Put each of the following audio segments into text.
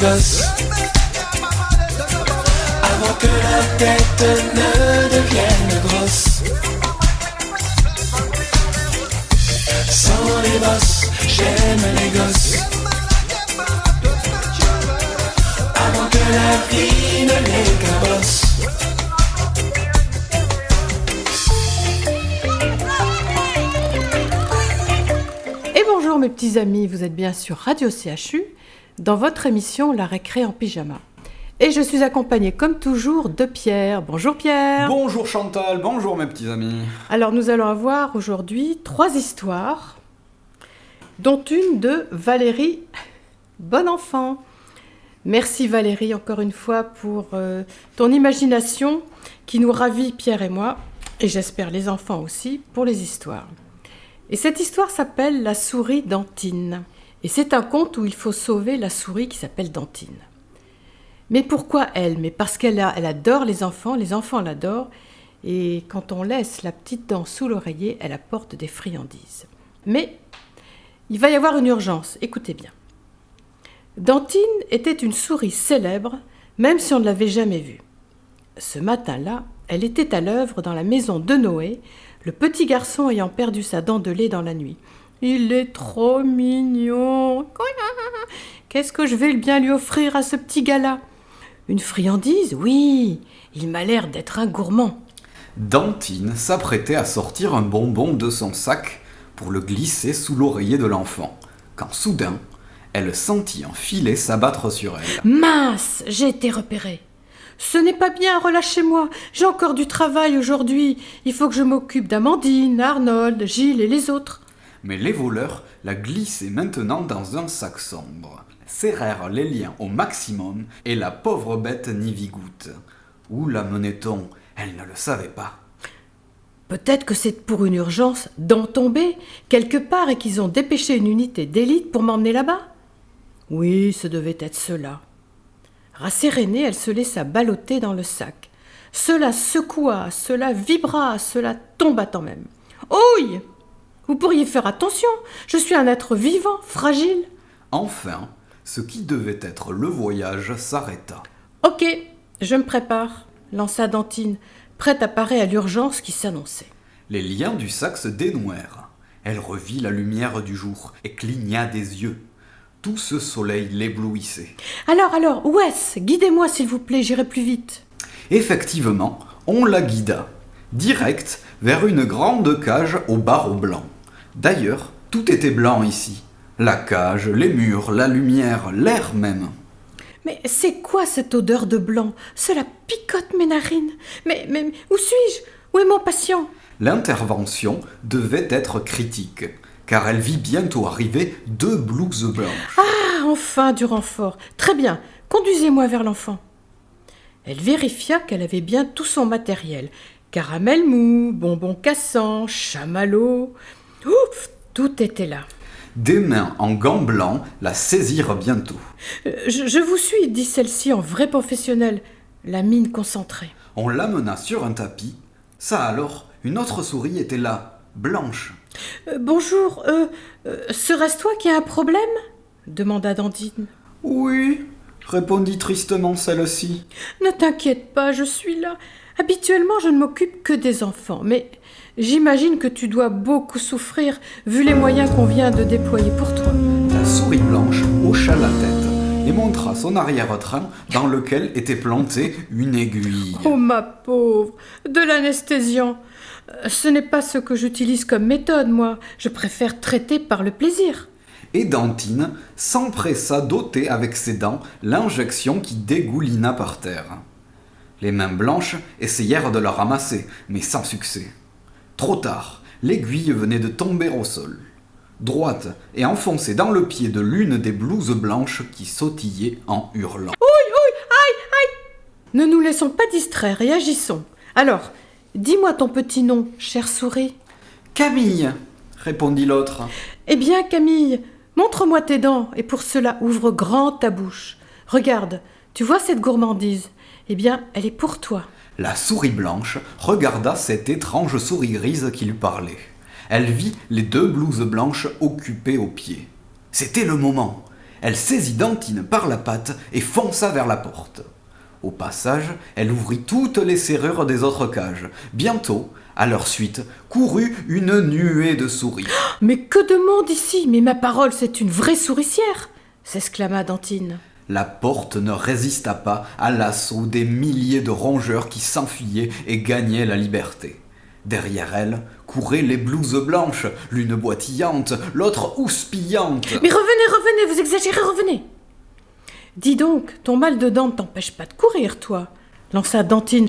gosses, avant que la tête ne devienne grosse. Sans les bosses, j'aime les gosses, avant que la vie ne les cabosse. Et bonjour mes petits amis, vous êtes bien sur Radio CHU, dans votre émission La Récré en pyjama. Et je suis accompagnée comme toujours de Pierre. Bonjour Pierre. Bonjour Chantal, bonjour mes petits amis. Alors nous allons avoir aujourd'hui 3 histoires, dont une de Valérie Bonenfant. Merci Valérie encore une fois pour ton imagination qui nous ravit Pierre et moi, et j'espère les enfants aussi, pour les histoires. Et cette histoire s'appelle La souris Dantine. Et c'est un conte où il faut sauver la souris qui s'appelle Dantine. Mais pourquoi elle ? Mais parce qu'elle adore les enfants l'adorent, et quand on laisse la petite dent sous l'oreiller, elle apporte des friandises. Mais il va y avoir une urgence, écoutez bien. Dantine était une souris célèbre, même si on ne l'avait jamais vue. Ce matin-là, elle était à l'œuvre dans la maison de Noé, le petit garçon ayant perdu sa dent de lait dans la nuit. Il est trop mignon. Qu'est-ce que je vais bien lui offrir à ce petit gars-là ? Une friandise ? Oui, il m'a l'air d'être un gourmand. Dantine s'apprêtait à sortir un bonbon de son sac pour le glisser sous l'oreiller de l'enfant, quand soudain, elle sentit un filet s'abattre sur elle. Mince, j'ai été repérée. Ce n'est pas bien, relâchez-moi. J'ai encore du travail aujourd'hui. Il faut que je m'occupe d'Amandine, Arnold, Gilles et les autres. Mais les voleurs la glissaient maintenant dans un sac sombre, serrèrent les liens au maximum et la pauvre bête n'y vit goutte. Où la menait-on ? Elle ne le savait pas. Peut-être que c'est pour une urgence dent tombée, quelque part, et qu'ils ont dépêché une unité d'élite pour m'emmener là-bas. Oui, ce devait être cela. Rassérénée, elle se laissa balloter dans le sac. Cela secoua, cela vibra, cela tomba tant même. Ouille ! Vous pourriez faire attention, je suis un être vivant, fragile. Enfin, ce qui devait être le voyage s'arrêta. Ok, je me prépare, lança Dantine, prête à parer à l'urgence qui s'annonçait. Les liens du sac se dénouèrent. Elle revit la lumière du jour et cligna des yeux. Tout ce soleil l'éblouissait. Alors, où est-ce ? Guidez-moi s'il vous plaît, j'irai plus vite. Effectivement, on la guida, direct vers une grande cage aux barreaux blancs. D'ailleurs, tout était blanc ici. La cage, les murs, la lumière, l'air même. Mais c'est quoi cette odeur de blanc ? Cela picote mes narines. Mais où suis-je ? Où est mon patient ? L'intervention devait être critique, car elle vit bientôt arriver 2 blouses blanches. Ah, enfin du renfort. Très bien, conduisez-moi vers l'enfant. Elle vérifia qu'elle avait bien tout son matériel. Caramel mou, bonbons cassants, chamallows. Ouf, tout était là. Des mains en gants blancs la saisirent bientôt. Je vous suis, dit celle-ci en vraie professionnelle, la mine concentrée. On l'amena sur un tapis. Ça alors, une autre souris était là, blanche. Bonjour, serait-ce toi qui as un problème ? Demanda Dantine. Oui, répondit tristement celle-ci. Ne t'inquiète pas, je suis là. Habituellement, je ne m'occupe que des enfants, mais j'imagine que tu dois beaucoup souffrir, vu les moyens qu'on vient de déployer pour toi. La souris blanche hocha la tête et montra son arrière-train dans lequel était plantée une aiguille. Oh ma pauvre, de l'anesthésiant. Ce n'est pas ce que j'utilise comme méthode, moi. Je préfère traiter par le plaisir. Et Dantine s'empressa d'ôter avec ses dents l'injection qui dégoulina par terre. Les mains blanches essayèrent de la ramasser, mais sans succès. Trop tard, l'aiguille venait de tomber au sol, droite et enfoncée dans le pied de l'une des blouses blanches qui sautillait en hurlant. Ne nous laissons pas distraire et agissons. Alors, dis-moi ton petit nom, chère souris. Camille, répondit l'autre. Eh bien, Camille, montre-moi tes dents et pour cela, ouvre grand ta bouche. Regarde, tu vois cette gourmandise ? Eh bien, elle est pour toi. La souris blanche regarda cette étrange souris grise qui lui parlait. Elle vit les 2 blouses blanches occupées aux pieds. C'était le moment. Elle saisit Dantine par la patte et fonça vers la porte. Au passage, elle ouvrit toutes les serrures des autres cages. Bientôt, à leur suite, courut une nuée de souris. « Mais que de monde ici! Mais ma parole, c'est une vraie souricière !» s'exclama Dantine. La porte ne résista pas à l'assaut des milliers de rongeurs qui s'enfuyaient et gagnaient la liberté. Derrière elle couraient les blouses blanches, l'une boitillante, l'autre houspillante. « Mais revenez, vous exagérez, revenez !»« Dis donc, ton mal de dents ne t'empêche pas de courir, toi !» lança Dantine,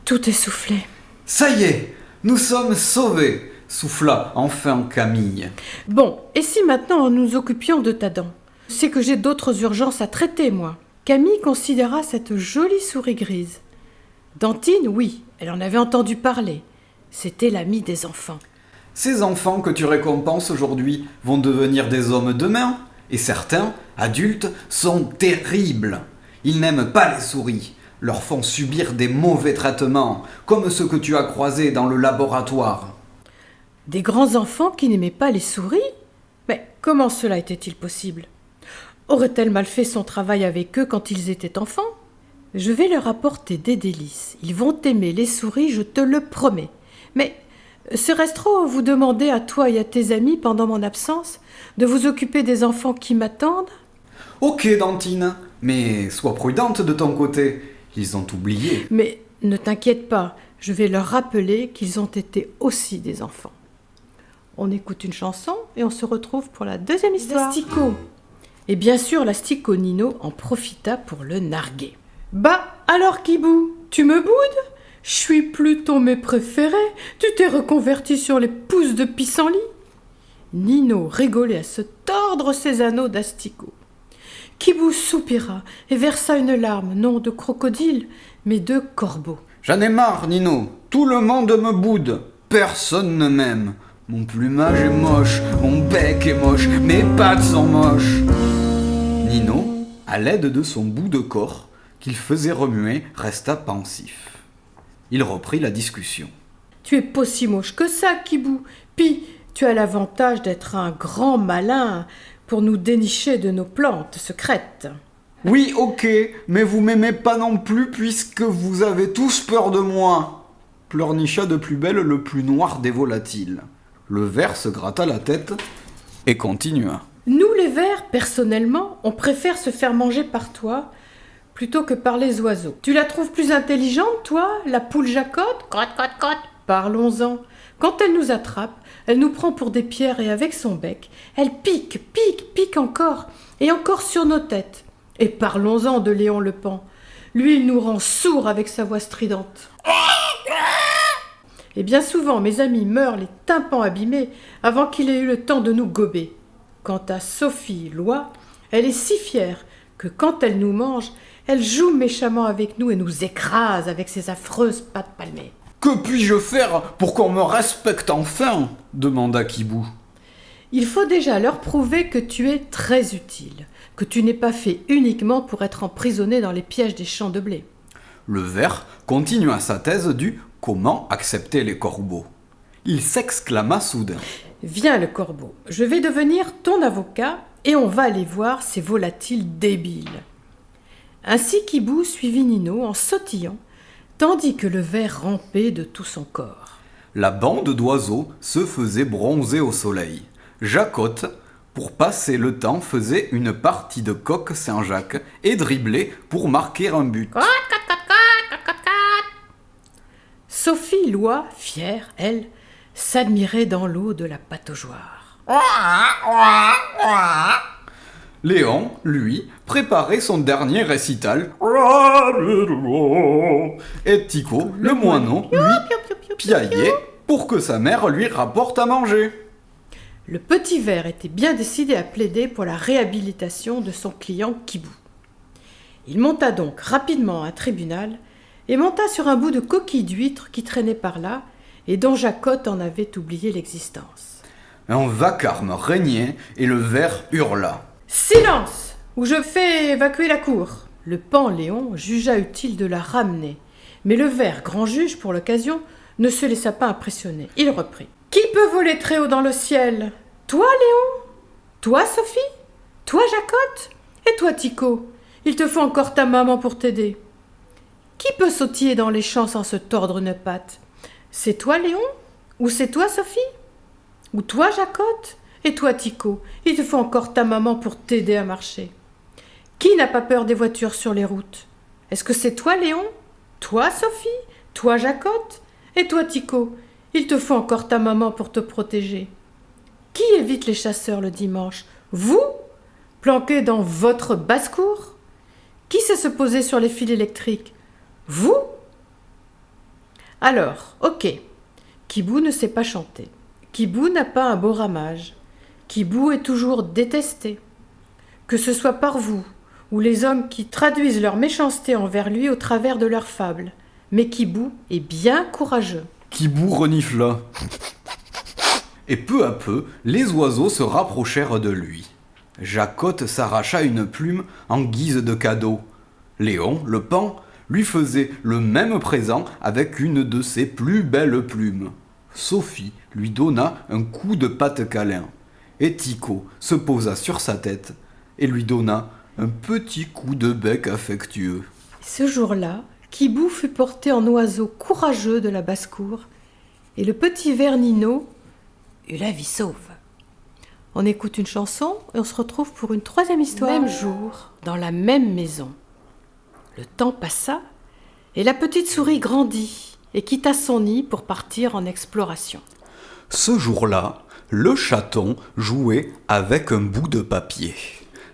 tout essoufflé. « Ça y est, nous sommes sauvés !» souffla enfin Camille. « Bon, et si maintenant nous nous occupions de ta dent ? C'est que j'ai d'autres urgences à traiter, moi. » Camille considéra cette jolie souris grise. Dantine, oui, elle en avait entendu parler. C'était l'amie des enfants. Ces enfants que tu récompenses aujourd'hui vont devenir des hommes demain, et certains, adultes, sont terribles. Ils n'aiment pas les souris, leur font subir des mauvais traitements, comme ceux que tu as croisés dans le laboratoire. Des grands enfants qui n'aimaient pas les souris ? Mais comment cela était-il possible ? Aurait-elle mal fait son travail avec eux quand ils étaient enfants ? Je vais leur apporter des délices. Ils vont aimer les souris, je te le promets. Mais serait-ce trop vous demander à toi et à tes amis, pendant mon absence, de vous occuper des enfants qui m'attendent ? Ok, Dantine, mais sois prudente de ton côté. Ils ont oublié. Mais ne t'inquiète pas, je vais leur rappeler qu'ils ont été aussi des enfants. On écoute une chanson et on se retrouve pour la deuxième histoire. L'asticot. Et bien sûr, l'asticot Nino en profita pour le narguer. « Bah, alors Kibou, tu me boudes ? Je suis plutôt mes préférés. Tu t'es reconverti sur les pousses de pissenlit. » Nino rigolait à se tordre ses anneaux d'asticot. Kibou soupira et versa une larme, non de crocodile, mais de corbeau. « J'en ai marre, Nino. Tout le monde me boude. Personne ne m'aime. Mon plumage est moche, mon bec est moche, mes pattes sont moches. » Nino, à l'aide de son bout de corps, qu'il faisait remuer, resta pensif. Il reprit la discussion. « Tu es pas si moche que ça, Kibou. Puis, tu as l'avantage d'être un grand malin pour nous dénicher de nos plantes secrètes. » « Oui, ok, mais vous m'aimez pas non plus puisque vous avez tous peur de moi. » Pleurnicha de plus belle le plus noir des volatiles. Le ver se gratta la tête et continua. « Nous, les vers, personnellement, on préfère se faire manger par toi plutôt que par les oiseaux. Tu la trouves plus intelligente, toi, la poule jacotte ? Cote, cote, cote. Parlons-en. Quand elle nous attrape, elle nous prend pour des pierres et avec son bec, elle pique, pique, pique encore, et encore sur nos têtes. Et parlons-en de Léon le Paon. Lui, il nous rend sourds avec sa voix stridente. Et bien souvent, mes amis meurent les tympans abîmés avant qu'il ait eu le temps de nous gober. Quant à Sophie Loi, elle est si fière que quand elle nous mange, elle joue méchamment avec nous et nous écrase avec ses affreuses pattes palmées. « Que puis-je faire pour qu'on me respecte enfin ?» demanda Kibou. « Il faut déjà leur prouver que tu es très utile, que tu n'es pas fait uniquement pour être emprisonné dans les pièges des champs de blé. » Le ver continua sa thèse du « comment accepter les corbeaux ?» Il s'exclama soudain. « Viens le corbeau, je vais devenir ton avocat et on va aller voir ces volatiles débiles. » Ainsi Kibou suivit Nino en sautillant, tandis que le ver rampait de tout son corps. La bande d'oiseaux se faisait bronzer au soleil. Jacotte, pour passer le temps, faisait une partie de coq Saint-Jacques et driblait pour marquer un but. Sophie Loi, fière, elle, s'admirait dans l'eau de la pataugeoire. Léon, lui, préparait son dernier récital. Et Tico, le moineau, lui, piaillait pour que sa mère lui rapporte à manger. Le petit ver était bien décidé à plaider pour la réhabilitation de son client Kibou. Il monta donc rapidement à un tribunal et monta sur un bout de coquille d'huître qui traînait par là et dont Jacotte en avait oublié l'existence. Un vacarme régnait et le ver hurla. « Silence, ou je fais évacuer la cour !» Le Paon Léon jugea utile de la ramener, mais le ver, grand juge pour l'occasion, ne se laissa pas impressionner. Il reprit. « Qui peut voler très haut dans le ciel ? Toi, Léon ? Toi, Sophie ? Toi, Jacotte? Et toi, Tico? Il te faut encore ta maman pour t'aider. Qui peut sautiller dans les champs sans se tordre une patte? C'est toi, Léon? Ou c'est toi, Sophie? Ou toi, Jacotte? Et toi, Tico? Il te faut encore ta maman pour t'aider à marcher. Qui n'a pas peur des voitures sur les routes? Est-ce que c'est toi, Léon? Toi, Sophie? Toi, Jacotte? Et toi, Tico? Il te faut encore ta maman pour te protéger. Qui évite les chasseurs le dimanche? Vous? Planqués dans votre basse-cour? Qui sait se poser sur les fils électriques? Vous? Alors, ok. Kibou ne sait pas chanter. Kibou n'a pas un beau ramage. Kibou est toujours détesté. Que ce soit par vous ou les hommes qui traduisent leur méchanceté envers lui au travers de leurs fables. Mais Kibou est bien courageux. Kibou renifla. Et peu à peu, les oiseaux se rapprochèrent de lui. Jacotte s'arracha une plume en guise de cadeau. Léon, le paon, lui faisait le même présent avec une de ses plus belles plumes. Sophie lui donna un coup de patte câlin. Et Tico se posa sur sa tête et lui donna un petit coup de bec affectueux. Ce jour-là, Kibou fut porté en oiseau courageux de la basse-cour et le petit ver Nino eut la vie sauve. On écoute une chanson et on se retrouve pour une troisième histoire. Même jour, dans la même maison. Le temps passa et la petite souris grandit et quitta son nid pour partir en exploration. Ce jour-là, le chaton jouait avec un bout de papier.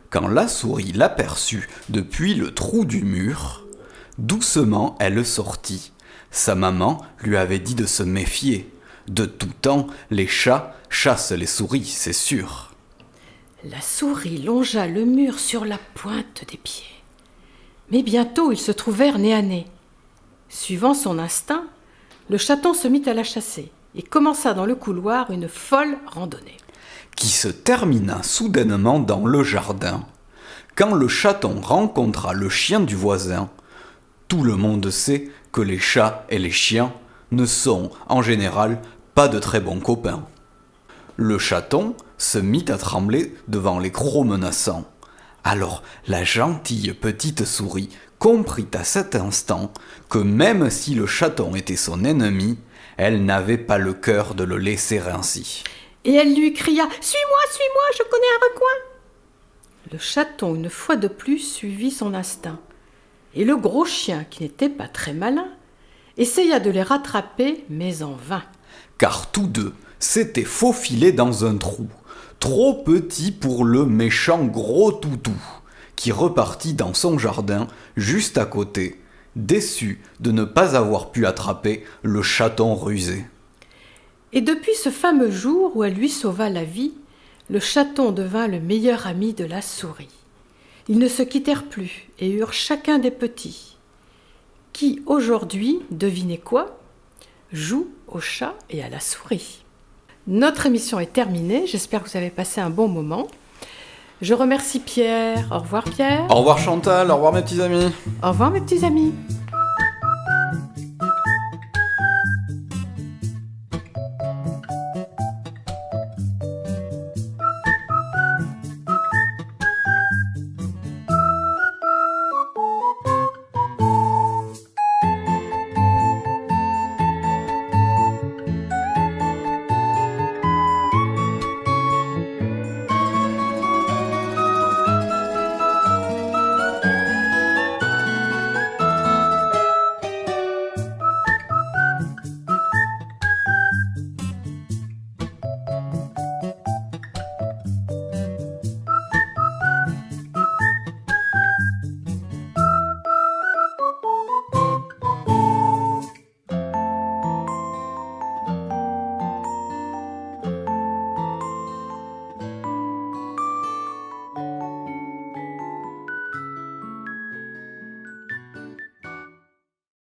Quand la souris l'aperçut depuis le trou du mur, doucement elle sortit. Sa maman lui avait dit de se méfier. De tout temps, les chats chassent les souris, c'est sûr. La souris longea le mur sur la pointe des pieds. Mais bientôt ils se trouvèrent nez à nez. Suivant son instinct, le chaton se mit à la chasser et commença dans le couloir une folle randonnée. Qui se termina soudainement dans le jardin. Quand le chaton rencontra le chien du voisin, tout le monde sait que les chats et les chiens ne sont, en général, pas de très bons copains. Le chaton se mit à trembler devant les crocs menaçants. Alors la gentille petite souris comprit à cet instant que même si le chaton était son ennemi, elle n'avait pas le cœur de le laisser ainsi. Et elle lui cria « Suis-moi, je connais un recoin !» Le chaton, une fois de plus, suivit son instinct. Et le gros chien, qui n'était pas très malin, essaya de les rattraper, mais en vain. Car tous deux s'étaient faufilés dans un trou, trop petit pour le méchant gros toutou, qui repartit dans son jardin juste à côté, déçu de ne pas avoir pu attraper le chaton rusé. Et depuis ce fameux jour où elle lui sauva la vie, le chaton devint le meilleur ami de la souris. Ils ne se quittèrent plus et eurent chacun des petits, qui aujourd'hui, devinez quoi, jouent au chat et à la souris. Notre émission est terminée, j'espère que vous avez passé un bon moment. Je remercie Pierre. Au revoir Pierre. Au revoir Chantal, au revoir mes petits amis. Au revoir mes petits amis.